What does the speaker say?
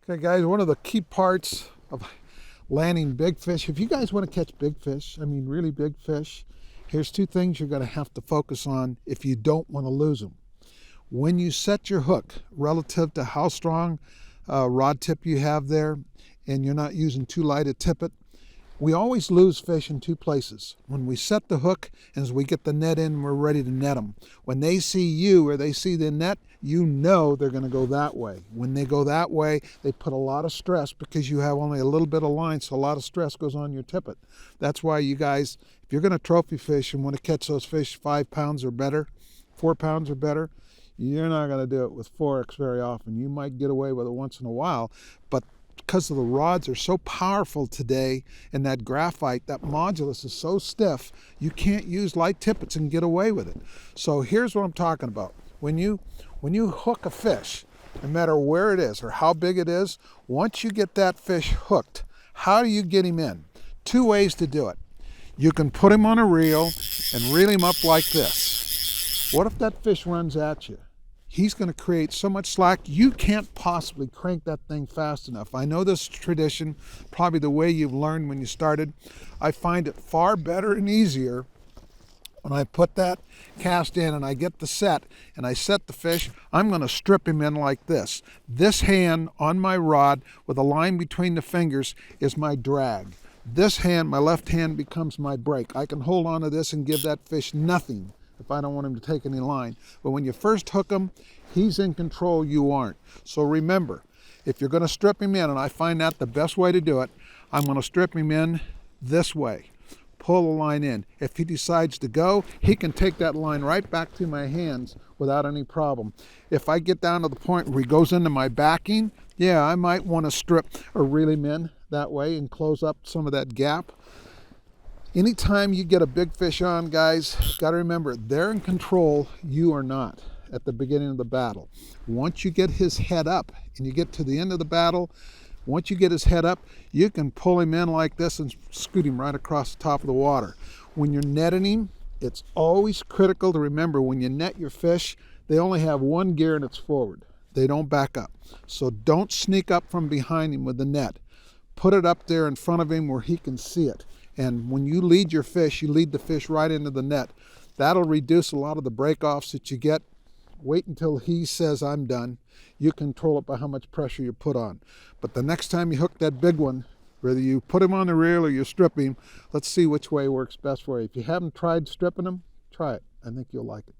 Okay guys, one of the key parts of landing big fish, if you guys want to catch big fish, I mean really big fish, here's two things you're going to have to focus on if you don't want to lose them. When you set your hook relative to how strong rod tip you have there, and you're not using too light a tippet, we always lose fish in two places. When we set the hook and as we get the net in, we're ready to net them. When they see you or they see the net, you know they're going to go that way. When they go that way, they put a lot of stress because you have only a little bit of line, so a lot of stress goes on your tippet. That's why you guys, if you're going to trophy fish and want to catch those fish 5 pounds or better, 4 pounds or better, you're not going to do it with 4X very often. You might get away with it once in a while, but because of the rods are so powerful today and that graphite, that modulus is so stiff, you can't use light tippets and get away with it. So here's what I'm talking about. When you hook a fish, no matter where it is or how big it is, once you get that fish hooked, how do you get him in? 2 ways to do it. You can put him on a reel and reel him up like this. What if that fish runs at you? He's going to create so much slack, you can't possibly crank that thing fast enough. I know this tradition, probably the way you've learned when you started. I find it far better and easier when I put that cast in and I get the set and I set the fish. I'm going to strip him in like this. This hand on my rod with a line between the fingers is my drag. This hand, my left hand, becomes my brake. I can hold on to this and give that fish nothing if I don't want him to take any line. But when you first hook him, he's in control, you aren't. So remember, if you're going to strip him in, and I find that the best way to do it, I'm going to strip him in this way. Pull the line in. If he decides to go, he can take that line right back to my hands without any problem. If I get down to the point where he goes into my backing, yeah, I might want to strip or reel him in that way and close up some of that gap. Anytime you get a big fish on, guys, got to remember, they're in control, you are not at the beginning of the battle. Once you get his head up and you get to the end of the battle, once you get his head up, you can pull him in like this and scoot him right across the top of the water. When you're netting him, it's always critical to remember when you net your fish, they only have one gear and it's forward. They don't back up. So don't sneak up from behind him with the net. Put it up there in front of him where he can see it. And when you lead your fish, you lead the fish right into the net. That'll reduce a lot of the break-offs that you get. Wait until he says, I'm done. You control it by how much pressure you put on. But the next time you hook that big one, whether you put him on the reel or you strip him, let's see which way works best for you. If you haven't tried stripping him, try it. I think you'll like it.